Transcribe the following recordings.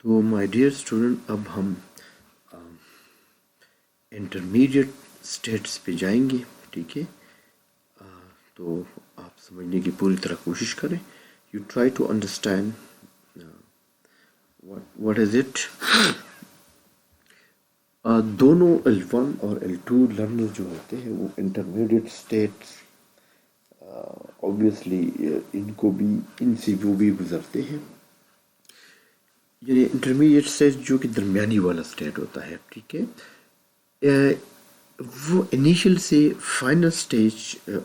تو my dear student, اب ہم انٹرمیڈیٹ اسٹیٹس پہ جائیں گے. ٹھیک ہے، تو آپ سمجھنے کی پوری طرح کوشش کریں. You try to understand what is it. دونوں L1 اور L2 لرنر جو ہوتے ہیں وہ انٹرمیڈیٹ اسٹیٹس obviously ان سے وہ بھی گزرتے ہیں. یعنی انٹرمیڈیٹ اسٹیج جو کہ درمیانی والا اسٹیٹ ہوتا ہے. ٹھیک ہے، وہ انیشل سے فائنل اسٹیج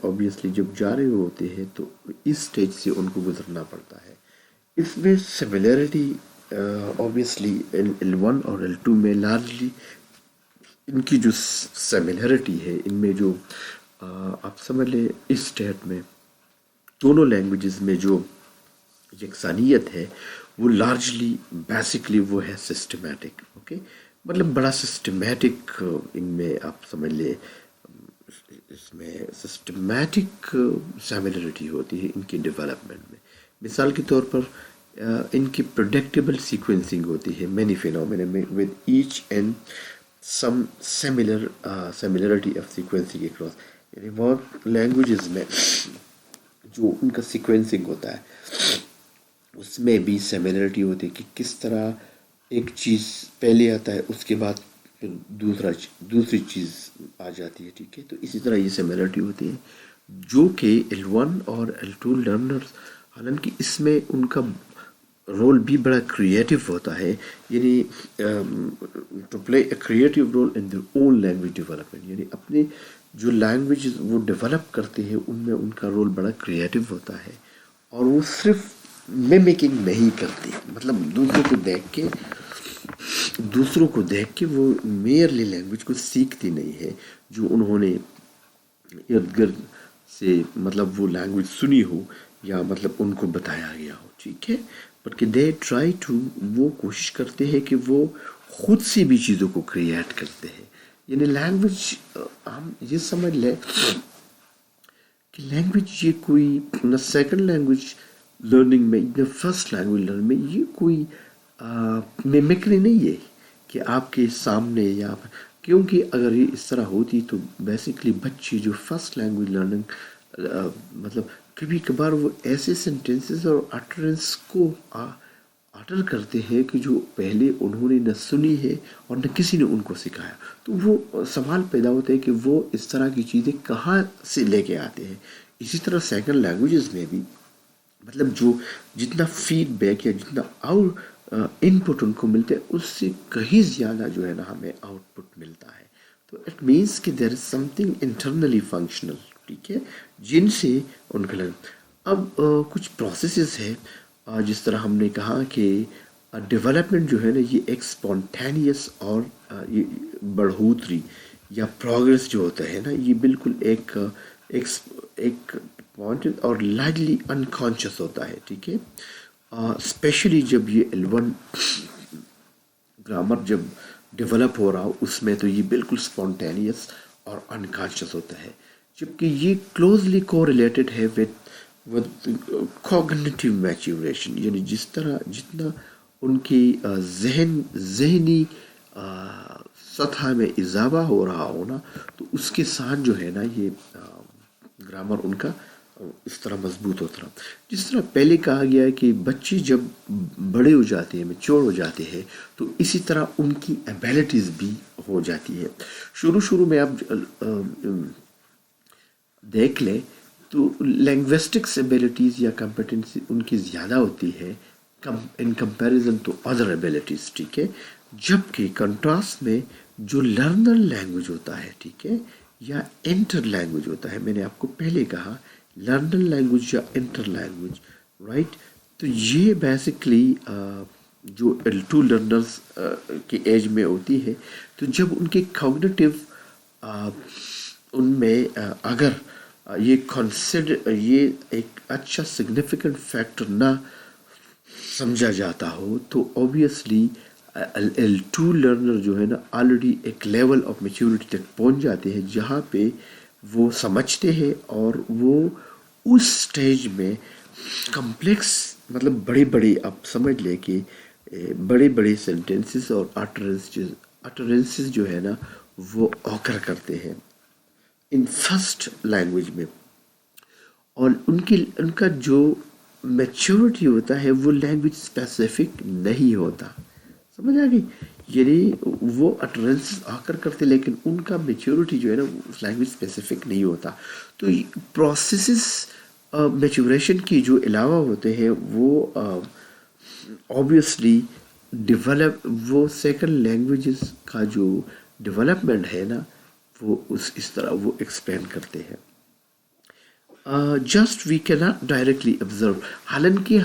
obviously جب جا رہے ہوتے ہیں تو اس اسٹیج سے ان کو گزرنا پڑتا ہے. اس میں سملیرٹی obviously L1 اور L2 میں لارجلی ان کی جو سملیرٹی ہے، ان میں جو آپ سمجھ لیں اس اسٹیٹ میں دونوں لینگویجز میں جو یکسانیت ہے وہ لارجلی بیسکلی وہ ہے سسٹمیٹک. اوکے، مطلب بڑا سسٹمیٹک ان میں آپ سمجھ لیں اس میں سسٹمیٹک سیملرٹی ہوتی ہے ان کی ڈیولپمنٹ میں. مثال کے طور پر ان کی پروڈکٹیبل سیکوینسنگ ہوتی ہے مینی فینومینا میں with each and some similarity of sequencing across. یعنی بہت لینگویجز میں جو ان کا سیکوینسنگ ہوتا ہے اس میں بھی سیملرٹی ہوتی ہے کہ کس طرح ایک چیز پہلے آتا ہے اس کے بعد پھر دوسری چیز آ جاتی ہے. ٹھیک ہے، تو اسی طرح یہ سیملرٹی ہوتی ہے جو کہ L1 اور L2 لرنرز، حالانکہ اس میں ان کا رول بھی بڑا کریٹیو ہوتا ہے. یعنی to play a creative role in their own language development. یعنی اپنے جو لینگویج وہ ڈیولپ کرتے ہیں ان میں ان کا رول بڑا کریٹیو ہوتا ہے، اور وہ صرف میمیکنگ نہیں کرتے. مطلب دوسروں کو دیکھ کے وہ میئرلی لینگویج کو سیکھتی نہیں ہے جو انہوں نے ارد گرد سے مطلب وہ لینگویج سنی ہو یا مطلب ان کو بتایا گیا ہو. ٹھیک ہے، بلکہ دے ٹرائی ٹو، وہ کوشش کرتے ہیں کہ وہ خود سے بھی چیزوں کو کریٹ کرتے ہیں. یعنی لینگویج ہم یہ سمجھ لیں کہ لینگویج یہ کوئی نہ سیکنڈ لینگویج لرننگ میں نہ فرسٹ لینگویج لرننگ میں یہ کوئی میمکری نہیں ہے کہ آپ کے سامنے یا کیونکہ اگر یہ اس طرح ہوتی تو بیسکلی بچے جو فرسٹ لینگویج لرننگ مطلب کبھی کبھار وہ ایسے سینٹینسز اور اٹرنس کو اٹر کرتے ہیں کہ جو پہلے انہوں نے نہ سنی ہے اور نہ کسی نے ان کو سکھایا. تو وہ سوال پیدا ہوتا ہے کہ وہ اس طرح کی چیزیں کہاں سے لے کے آتے ہیں. اسی طرح سیکنڈ لینگویجز میں بھی مطلب جو جتنا فیڈ بیک یا جتنا ان پٹ ان کو ملتے ہیں اس سے کہیں زیادہ جو ہے نا ہمیں آؤٹ پٹ ملتا ہے. تو اٹ مینس کہ دیر از سم تھنگ انٹرنلی فنکشنل. ٹھیک ہے، جن سے ان کا اب کچھ پروسیسز ہے جس طرح ہم نے کہا کہ ڈیولپمنٹ جو ہے نا یہ ایک اسپونٹینیس اور یہ بڑھوتری یا پروگریس جو ہوتا ہے نا یہ بالکل ایک پوائنٹ اور لائٹلی انکانشیس ہوتا ہے. ٹھیک ہے، اسپیشلی جب یہ L1 گرامر جب ڈیولپ ہو رہا ہو اس میں تو یہ بالکل اسپونٹینیس اور انکانشیس ہوتا ہے، جبکہ یہ کلوزلی کو ریلیٹڈ ہے ود کوگنیٹیو میچوریشن. یعنی جس طرح جتنا ان کی ذہنی سطح میں اضافہ ہو رہا ہو نا تو اس کے ساتھ جو ہے نا یہ گرامر ان کا اس طرح مضبوط ہوتا رہا. جس طرح پہلے کہا گیا ہے کہ بچے جب بڑے ہو جاتے ہیں میچور ہو جاتے ہیں تو اسی طرح ان کی ایبیلٹیز بھی ہو جاتی ہے. شروع میں آپ دیکھ لیں تو لینگوسٹکس ایبیلٹیز یا کمپیٹنسی ان کی زیادہ ہوتی ہے ان کمپیریزن ٹو ادر ایبیلٹیز. ٹھیک ہے، جبکہ کنٹراسٹ میں جو لرنر لینگویج ہوتا ہے، ٹھیک ہے، یا انٹر لینگویج ہوتا ہے، میں نے آپ کو پہلے کہا لرنر لینگویج یا انٹر لینگویج، رائٹ. تو یہ بیسکلی جو L2 لرنرز کی ایج میں ہوتی ہے تو جب ان کے کوگنیٹیو ان میں اگر یہ ایک اچھا سگنیفیکنٹ فیکٹر نہ سمجھا جاتا ہو تو اوبیسلی L2 لرنر جو ہے نا آلریڈی ایک لیول آف میچورٹی تک پہنچ جاتے ہیں جہاں پہ وہ سمجھتے ہیں اور وہ اس سٹیج میں کمپلیکس مطلب بڑی آپ سمجھ لیں کہ بڑے بڑے سینٹینسز اور اٹرنسز جو ہے نا وہ اوکر کرتے ہیں ان فرسٹ لینگویج میں، اور ان کا جو میچورٹی ہوتا ہے وہ لینگویج اسپیسیفک نہیں ہوتا. سمجھ آ گئی؟ یعنی وہ اٹرنس آ کر کرتے لیکن ان کا میچورٹی جو ہے نا اس لینگویج اسپیسیفک نہیں ہوتا. تو پروسیسز میچوریشن کی جو علاوہ ہوتے ہیں وہ obviously ڈیولپ، وہ سیکنڈ لینگویجز کا جو ڈیولپمنٹ ہے نا وہ اس طرح وہ ایکسپلین کرتے ہیں. جسٹ وی کی ناٹ ڈائریکٹلی آبزرو، حالانکہ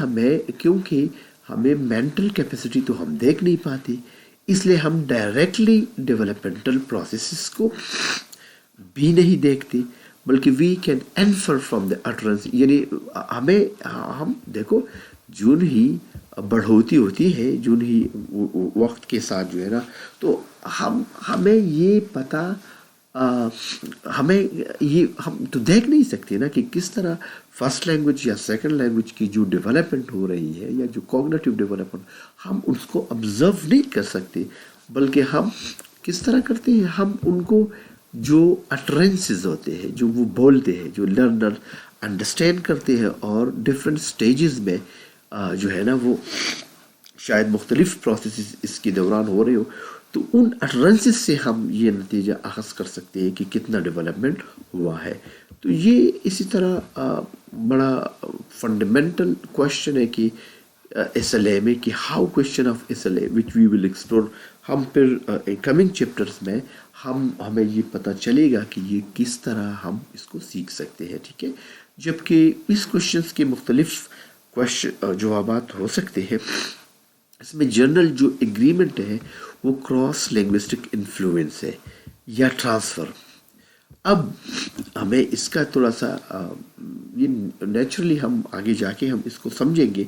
کیونکہ ہمیں مینٹل کیپیسٹی تو ہم دیکھ نہیں پاتے، اس لیے ہم ڈائریکٹلی ڈیولپمنٹل پروسیسز کو بھی نہیں دیکھتے، بلکہ we can infer from the utterance. یعنی ہم دیکھو جون ہی بڑھوتی ہوتی ہے، جون ہی وقت کے ساتھ جو ہے نا، تو ہمیں یہ پتہ ہم تو دیکھ نہیں سکتے نا کہ کس طرح فرسٹ لینگویج یا سیکنڈ لینگویج کی جو ڈیولپمنٹ ہو رہی ہے یا جو کوگنیٹو ڈیولپمنٹ، ہم اس کو آبزرو نہیں کر سکتے، بلکہ ہم کس طرح کرتے ہیں، ہم ان کو جو اٹرنسز ہوتے ہیں، جو وہ بولتے ہیں، جو لرنر انڈرسٹینڈ کرتے ہیں اور ڈفرینٹ سٹیجز میں جو ہے نا وہ شاید مختلف پروسیسز اس کے دوران ہو رہے ہو، تو ان اٹرنسز سے ہم یہ نتیجہ اخذ کر سکتے ہیں کہ کتنا ڈیولپمنٹ ہوا ہے. تو یہ اسی طرح بڑا فنڈامنٹل کوشچن ہے کہ ایس ایل اے میں، کہ how question of S L A which we will explore. ہم پھر کمنگ چیپٹرز میں ہمیں یہ پتہ چلے گا کہ یہ کس طرح ہم اس کو سیکھ سکتے ہیں. ٹھیک ہے، جبکہ اس کوشچنس کے مختلف جوابات ہو سکتے ہیں. اس میں جنرل جو ایگریمنٹ ہے وہ کراس لنگوسٹک انفلوئنس ہے یا ٹرانسفر. اب ہمیں اس کا تھوڑا سا یہ نیچرلی ہم آگے جا کے ہم اس کو سمجھیں گے،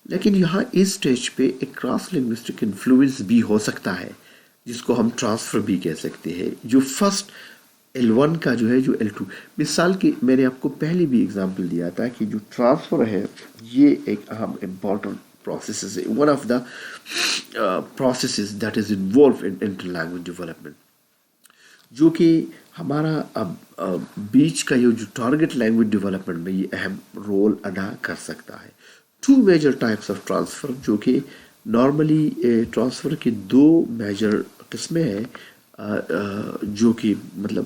لیکن یہاں اس سٹیج پہ ایک کراس لنگوسٹک انفلوئنس بھی ہو سکتا ہے جس کو ہم ٹرانسفر بھی کہہ سکتے ہیں، جو فرسٹ L1 کا جو ہے جو L2. مثال کی میں نے آپ کو پہلے بھی اگزامپل دیا تھا کہ جو ٹرانسفر ہے یہ ایک اہم امپورٹنٹ پروسیس ہے، one of the processes that is involve in interlanguage development, جو کہ ہمارا بیچ کا یہ جو ٹارگٹ لینگویج ڈیولپمنٹ میں یہ اہم رول ادا کر سکتا ہے. Two major types of transfer, جو کہ نارملی ٹرانسفر کی دو میجر قسمیں ہیں جو کہ مطلب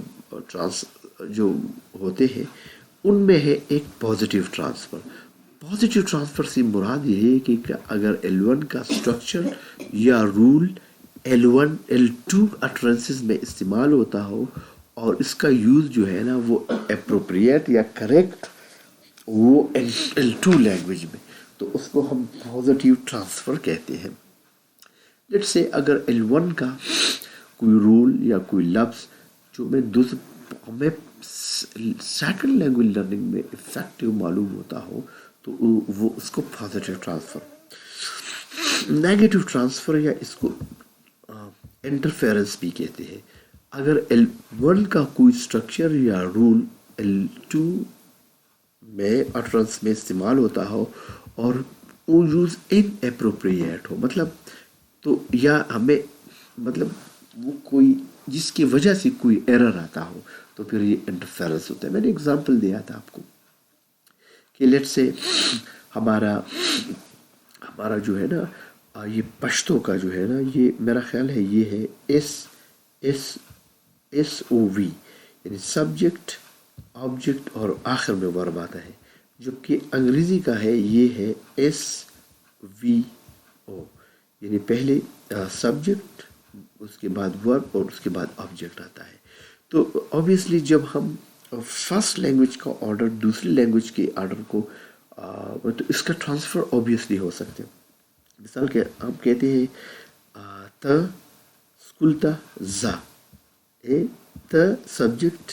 جو ہوتے ہیں ان میں ہے ایک پازیٹیو ٹرانسفر. پازیٹیو ٹرانسفر سے مراد یہ ہے کہ اگر L1 کا سٹرکچر یا رول L1 L2 اٹرنسز میں استعمال ہوتا ہو اور اس کا یوز جو ہے نا وہ اپروپریٹ یا کریکٹ وہ L2 لینگویج میں، تو اس کو ہم پازیٹیو ٹرانسفر کہتے ہیں. لیٹس سے اگر L1 کا کوئی رول یا کوئی لفظ جو ہمیں سیکنڈ لینگویج لرننگ میں افیکٹو معلوم ہوتا ہو تو وہ اس کو پازیٹیو ٹرانسفر. نیگیٹو ٹرانسفر یا اس کو انٹرفیرنس بھی کہتے ہیں. اگر L1 کا کوئی سٹرکچر یا رول L2 میں اٹرنس میں استعمال ہوتا ہو اور وہ یوز ان اپروپریٹ ہو، مطلب تو یا ہمیں مطلب وہ کوئی جس کی وجہ سے کوئی ایرر آتا ہو تو پھر یہ انٹرفیرنس ہوتا ہے. میں نے اگزامپل دیا تھا آپ کو کہ لیٹ سے ہمارا جو ہے نا یہ پشتو کا جو ہے نا یہ میرا خیال ہے یہ ہے ایس او وی، یعنی سبجیکٹ آبجیکٹ اور آخر میں ورب آتا ہے، جبکہ انگریزی کا ہے یہ ہے ایس وی او، یعنی پہلے سبجیکٹ اس کے بعد ورب اور اس کے بعد آبجیکٹ آتا ہے. تو obviously جب ہم فرسٹ لینگویج کا آرڈر دوسری لینگویج کے آرڈر کو تو اس کا ٹرانسفر obviously ہو سکتے ہیں. مثال کہ ہم کہتے ہیں تا سکولتا زا، تا سبجیکٹ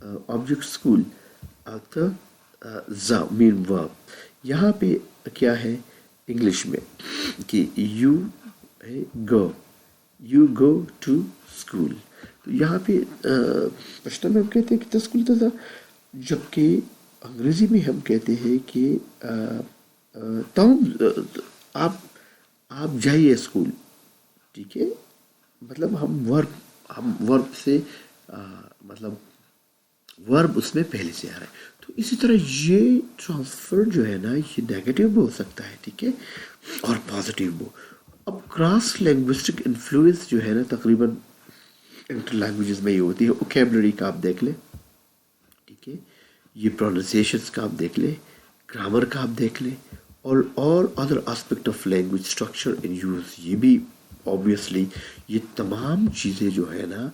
آبجیکٹ سکول، تا زا مین ورب. یہاں پہ کیا ہے انگلش میں کہ یو گو ٹو اسکول، تو یہاں پہ پشتو میں ہم کہتے ہیں کہ تسکول تزا، جبکہ انگریزی میں ہم کہتے ہیں کہ آپ آپ جائیے اسکول، ٹھیک ہے، مطلب ہم ورب سے مطلب ورب اس میں پہلے سے آ رہا ہے. تو اسی طرح یہ ٹرانسفر جو ہے نا یہ نیگیٹو بھی ہو سکتا ہے، ٹھیک ہے، اور پازیٹیو بھی. اب کراس لینگوسٹک انفلوئنس جو ہے نا تقریباً انٹر لینگویجز میں یہ ہوتی ہے. اوکیبلری کا آپ دیکھ لیں، ٹھیک ہے، یہ پروننسیشنس کا آپ دیکھ لیں، گرامر کا آپ دیکھ لیں، اور other aspect of language structure in use, یہ بھی آبویسلی یہ تمام چیزیں جو ہے نا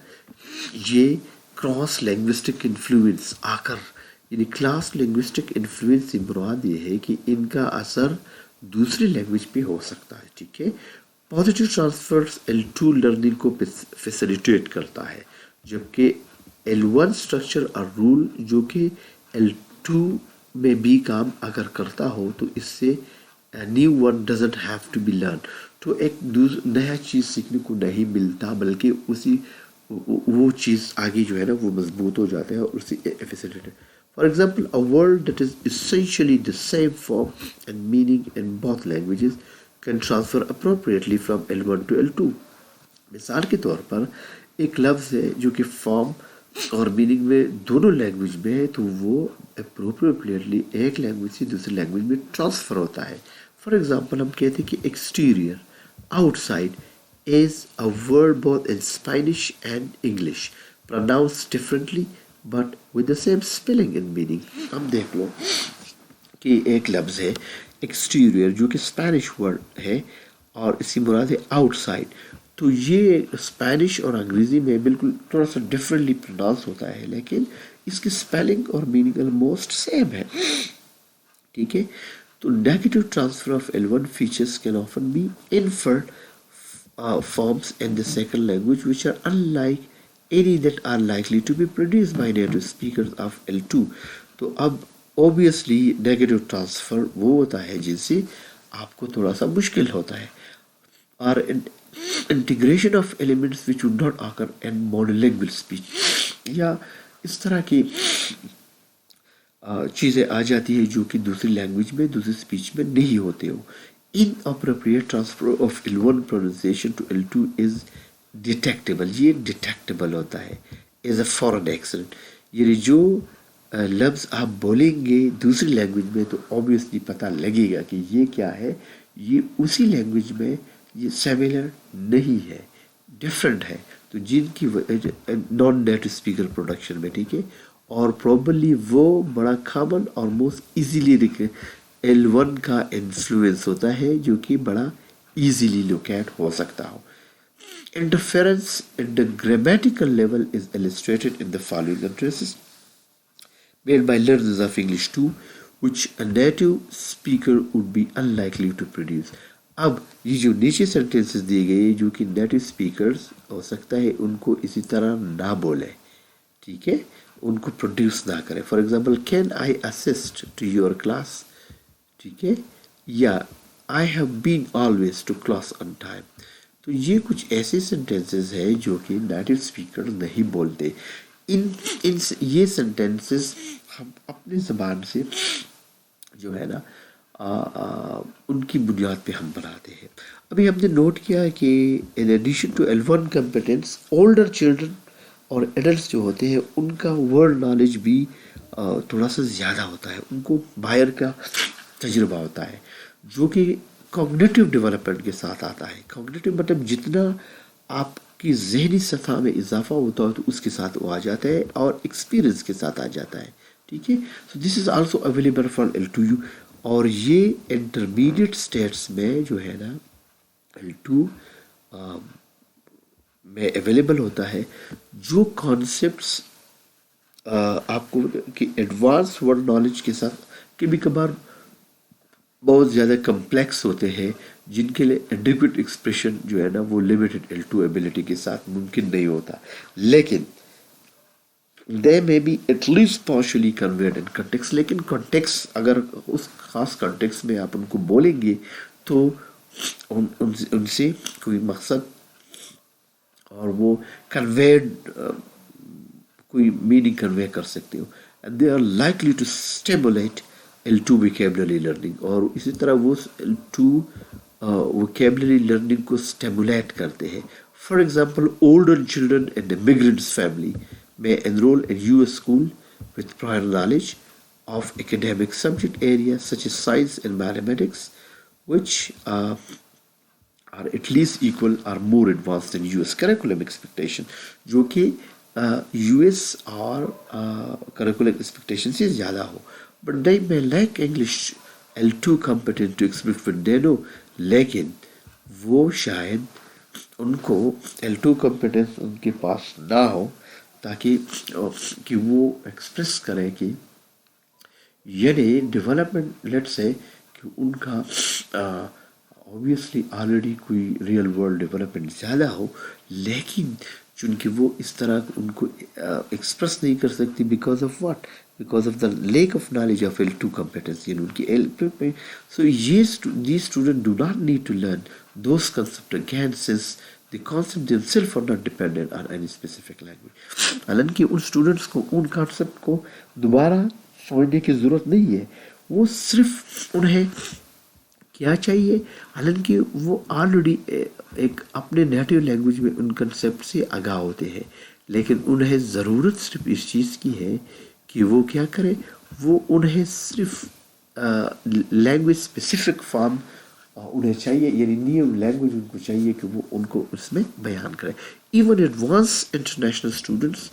یہ کراس لینگوسٹک انفلوئنس آ کر، یعنی کلاس لینگوسٹک انفلوئنس سے مراد یہ ہے کہ ان کا اثر دوسری لینگویج پہ ہو سکتا ہے، ٹھیک ہے. پازیٹیو ٹرانسفرز L2 لرننگ کو فیسیلیٹیٹ کرتا ہے، جبکہ L1 اسٹرکچر اور رول جو کہ L2 میں بھی کام اگر کرتا ہو تو اس سے new one doesn't have to be learn, تو ایک نیا چیز سیکھنے کو نہیں ملتا، بلکہ اسی وہ چیز آگے جو ہے نا وہ مضبوط ہو جاتا ہے اور اسی facilitate. For example a word that is essentially the same form and meaning in both languages can transfer appropriately from L1 to L2. مثال کے طور پر ایک لفظ ہے جو کہ فارم اور میننگ میں دونوں لینگویج میں ہے، تو وہ اپروپریٹلی ایک لینگویج سے دوسری لینگویج میں ٹرانسفر ہوتا ہے. فار ایگزامپل ہم کہتے ہیں کہ exterior, out side is a word both in Spanish and English, pronounced differently but with the same spelling and meaning. ہم دیکھ لو کہ ایک لفظ ہے ایکسٹیریئر جو کہ اسپینش ورڈ ہے اور اس کی مراد ہے آؤٹ سائڈ. تو یہ اسپینش اور انگریزی میں بالکل تھوڑا سا ڈفرینٹلی پروناؤنس ہوتا ہے، لیکن اس کی اسپیلنگ اور میننگ آلموسٹ سیم ہے، ٹھیک ہے. تو negative transfer of L1 features can often be inferred forms in the second language which are unlike any that are likely to be produced by native speakers of L2. تو اب obviously negative transfer وہ ہوتا ہے جن سے آپ کو تھوڑا سا مشکل ہوتا ہے، اور integration of elements which would not occur in monolingual speech، یا اس طرح کی چیزیں آ جاتی ہیں جو کہ دوسری لینگویج میں دوسری اسپیچ میں نہیں ہوتے ہو. Inappropriate transfer of L1 pronunciation to L2 is detectable، یہ detectable ہوتا ہے as a foreign accent. یعنی جو لفظ آپ بولیں گے دوسری لینگویج میں تو obviously پتہ لگے گا کہ یہ کیا ہے، یہ اسی لینگویج میں یہ سیملر نہیں ہے، ڈفرینٹ ہے. تو جن کی نان نیٹو اسپیکر پروڈکشن میں، ٹھیک ہے، اور پروبلی وہ بڑا کامن اور موسٹ ایزیلی L1 کا انفلوئنس ہوتا ہے جو کہ بڑا ایزیلی لوکیٹ ہو سکتا ہو. Interference at the grammatical level is illustrated in the following addresses made by learners of English 2 which a native speaker would be unlikely to produce. اب یہ جو نیچے سینٹینسز دیے گئے جو کہ نیٹو اسپیکرز ہو سکتا ہے ان کو اسی طرح نہ بولے، ٹھیک ہے، ان کو پروڈیوس نہ کرے. For example can I assist to your class, ٹھیک ہے، یا I have been always to class on time. تو یہ کچھ ایسے سینٹینسز ہیں جو کہ نیٹو اسپیکر نہیں بولتے. یہ سینٹینسز ہم اپنی زبان سے جو ہے نا ان کی بنیاد پہ ہم بناتے ہیں. ابھی ہم نے نوٹ کیا ہے کہ in addition to L1 competence older children اور ایڈلٹس جو ہوتے ہیں ان کا ورڈ نالج بھی تھوڑا سا زیادہ ہوتا ہے، ان کو باہر کا تجربہ ہوتا ہے جو کہ کوگنیٹو ڈیولپمنٹ کے ساتھ آتا ہے. کوگنیٹو مطلب جتنا آپ کی ذہنی سطح میں اضافہ ہوتا ہے تو اس کے ساتھ وہ آ جاتا ہے اور ایکسپیرئنس کے ساتھ آ جاتا ہے، ٹھیک ہے. So this is also available for L2U، اور یہ انٹرمیڈیٹ اسٹیٹس میں جو ہے نا L2 میں اویلیبل ہوتا ہے. جو کانسیپٹس آپ کو کہ ایڈوانس ورڈ نالج کے ساتھ کبھی کبھار بہت زیادہ کمپلیکس ہوتے ہیں جن کے لیے ایڈیکویٹ ایکسپریشن جو ہے نا وہ لیمیٹڈ L2 ایبیلٹی کے ساتھ ممکن نہیں ہوتا، لیکن they may be at least partially conveyed in context. لیکن context اگر اس خاص context میں آپ ان کو بولیں گے تو ان سے کوئی مقصد اور وہ conveyed کوئی meaning convey کر سکتے ہو. and they are likely to stimulate L2 vocabulary learning، اور اسی طرح وہ L2 ووکیبلری لرننگ کو اسٹیمولیٹ کرتے ہیں. For example older children in the migrants family may enroll in US school with prior knowledge of academic subject areas such as science and mathematics, which are at least equal or more advanced than US curriculum expectation, جو کہ US اور curriculum expectation سے زیادہ ہو. But they may lack English L2 competent to express what they know, لیکن وہ شاید ان کو L2 competence ان کے پاس نہ ہو تاکہ کہ وہ ایکسپریس کریں کہ یعنی ڈیولپمنٹ لیٹ سے کہ ان کا obviously آلریڈی کوئی ریئل ورلڈ ڈیولپمنٹ زیادہ ہو، لیکن چونکہ وہ اس طرح ان کو ایکسپریس نہیں کر سکتی because of what, because of the lack of knowledge of L2 competence, یعنی ان کی L2 سو یہ these students do not need to learn those concepts again since the concept themselves are not dependent on any specific language. حالانکہ ان students کو ان concept کو دوبارہ سمجھنے کی ضرورت نہیں ہے، وہ صرف انہیں کیا چاہیے، حالانکہ وہ آلریڈی ایک اپنے نیٹیو لینگویج میں ان کنسیپٹ سے آگاہ ہوتے ہیں، لیکن انہیں ضرورت صرف اس چیز کی ہے کہ وہ کیا کرے، وہ انہیں صرف لینگویج اسپیسیفک فارم انہیں چاہیے، یعنی نیو لینگویج ان کو چاہیے کہ وہ ان کو اس میں بیان کرے. ایون ایڈوانس انٹرنیشنل اسٹوڈنٹس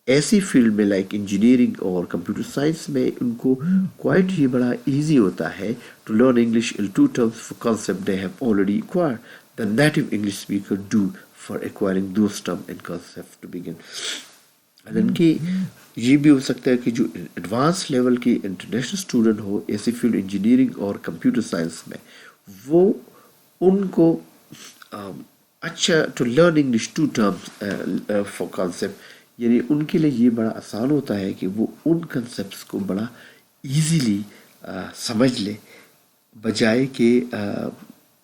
ایسی فیلڈ میں لائک انجینئرنگ اور کمپیوٹر سائنس میں ان کو کوائٹ ہی بڑا ایزی ہوتا ہے to learn English L2 terms for concept they have already acquired the native English speaker do for acquiring those terms and concepts to begin. حالانکہ یہ بھی ہو سکتا ہے کہ جو ایڈوانس لیول کی انٹرنیشنل اسٹوڈنٹ ہو ایسی فیلڈ انجینئرنگ اور کمپیوٹر سائنس میں، وہ ان کو اچھا to learn English 2 terms for concept, یعنی ان کے لیے یہ بڑا آسان ہوتا ہے کہ وہ ان کنسیپٹس کو بڑا ایزیلی سمجھ لے، بجائے کہ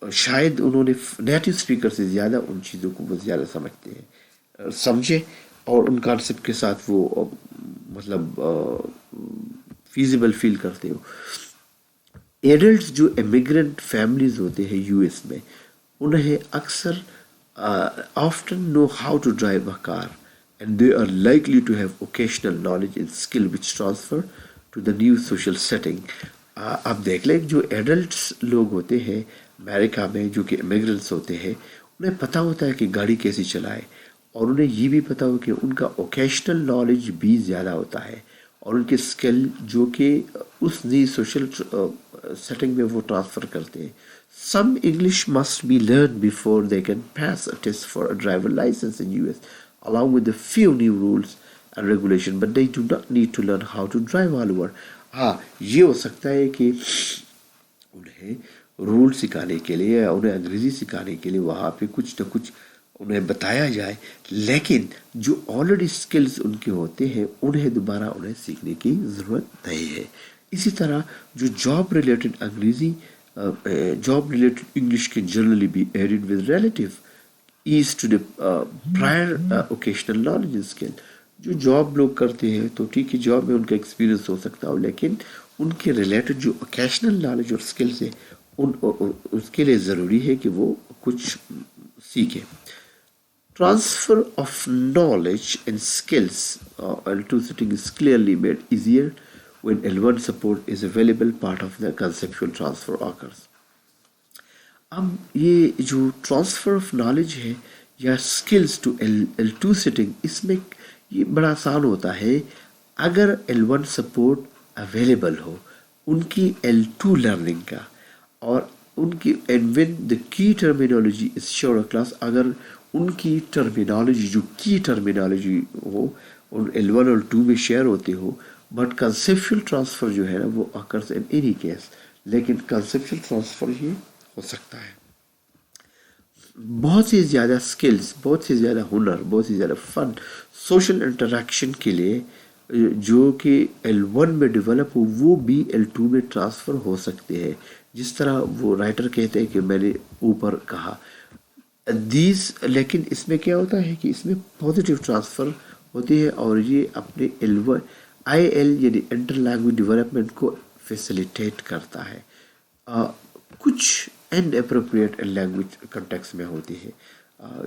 شاید انہوں نے نیٹیو اسپیکر سے زیادہ ان چیزوں کو وہ زیادہ سمجھتے ہیں، سمجھے اور ان کانسیپٹ کے ساتھ وہ مطلب فیزیبل فیل کرتے ہو. ایڈلٹس جو امیگرنٹ فیملیز ہوتے ہیں US میں، انہیں اکثر often know how to drive a car and they are likely to have occasional knowledge and skill which transfer to the new social setting. آپ دیکھ لیں جو ایڈلٹس لوگ ہوتے ہیں امریکہ میں جو کہ امیگرنٹس ہوتے ہیں، انہیں پتہ ہوتا ہے کہ گاڑی کیسی چلائے، اور انہیں یہ بھی پتہ ہو کہ ان کا اوکیشنل نالج بھی زیادہ ہوتا ہے، اور ان کے اسکل جو کہ اس نئی سوشل سیٹنگ میں وہ ٹرانسفر کرتے ہیں. Some English must be learn before they can pass a test for a driver licence in US along with a few new rules and regulation, but they do not need to learn how to drive all over. ہاں یہ ہو سکتا ہے کہ انہیں role سکھانے کے لیے، انہیں انگریزی سکھانے کے لیے وہاں پہ کچھ نہ کچھ انہیں بتایا جائے، لیکن جو آلریڈی سکلز ان کے ہوتے ہیں انہیں دوبارہ انہیں سیکھنے کی ضرورت نہیں ہے. اسی طرح جو جاب ریلیٹڈ انگریزی job related English can generally be added with relative ease to the prior occasional knowledge and skill. جو جاب لوگ کرتے ہیں تو ٹھیک ہے جاب میں ان کا ایکسپیرینس ہو سکتا ہو، لیکن ان کے ریلیٹڈ جو اوکیشنل نالج اور اسکلس ہیں اس کے لیے ضروری ہے کہ وہ کچھ سیکھیں. Transfer of knowledge and skills L2 sitting is clearly made easier when L1 support is available. Part of the conceptual transfer occurs. اب یہ جو ٹرانسفر آف نالج ہے یا اسکلس ٹو L2 سٹنگ، اس میں یہ بڑا آسان ہوتا ہے اگر L1 سپورٹ اویلیبل ہو ان کی L2 لرننگ کا، اور ان کی اینڈ وین دا کی ٹرمینالوجی از شیور کلاس، اگر ان کی ٹرمینالوجی جو کی ٹرمینالوجی ہو ان L1 اور L2 میں شیئر ہوتے ہو، بٹ کنسیپچل ٹرانسفر جو ہے نا وہ اکرز ان اینی کیس، لیکن کنسیپچل ٹرانسفر یہ ہو سکتا ہے. بہت سی زیادہ سکلز، بہت سی زیادہ ہنر، بہت سی زیادہ فن سوشل انٹریکشن کے لیے جو کہ L1 میں ڈیولپ ہو وہ بھی L2 میں ٹرانسفر ہو سکتے ہیں. جس طرح وہ رائٹر کہتے ہیں کہ میں نے اوپر کہا دیز، لیکن اس میں کیا ہوتا ہے کہ اس میں پازیٹیو ٹرانسفر ہوتی ہے اور یہ اپنے L1 IL یعنی انٹر لینگویج ڈیولپمنٹ کو فیسیلیٹیٹ کرتا ہے. کچھ ان اپروپریٹ لینگویج کنٹیکس میں ہوتی ہے،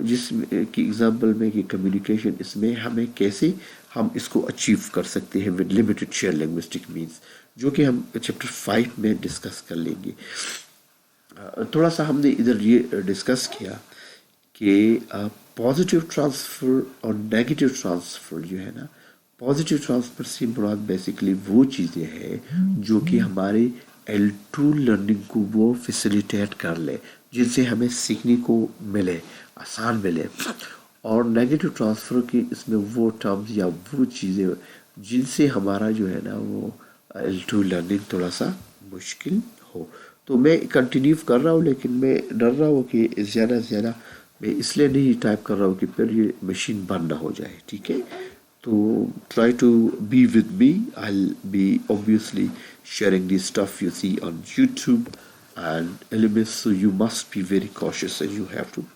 جس کی ایگزامپل میں کہ کمیونیکیشن اس میں ہمیں کیسے ہم اس کو اچیو کر سکتے ہیں with limited share linguistic means, جو کہ ہم چیپٹر 5 میں ڈسکس کر لیں گے۔ تھوڑا سا ہم نے ادھر یہ ڈسکس کیا کہ پازیٹیو ٹرانسفر اور نیگیٹو ٹرانسفر جو ہے نا، پازیٹیو ٹرانسفر سے مراد بیسیکلی وہ چیزیں ہیں جو کہ ہمارے L2 لرننگ کو وہ فیسیلیٹیٹ کر لے، جن سے ہمیں سیکھنے کو ملے، آسان ملے، اور نیگیٹو ٹرانسفر کی اس میں وہ ٹرمز یا وہ چیزیں جن سے ہمارا جو ہے نا وہ L2 لرننگ تھوڑا سا مشکل ہو۔ تو میں کنٹینیو کر رہا ہوں، لیکن میں ڈر رہا ہوں کہ زیادہ سے زیادہ میں اس لیے نہیں ٹائپ کر رہا ہوں کہ پھر یہ مشین بند نہ ہو جائے، ٹھیک ہے؟ تو try to be with me. I'll be obviously sharing the stuff you see on YouTube and LMS, so you must be very cautious and you have to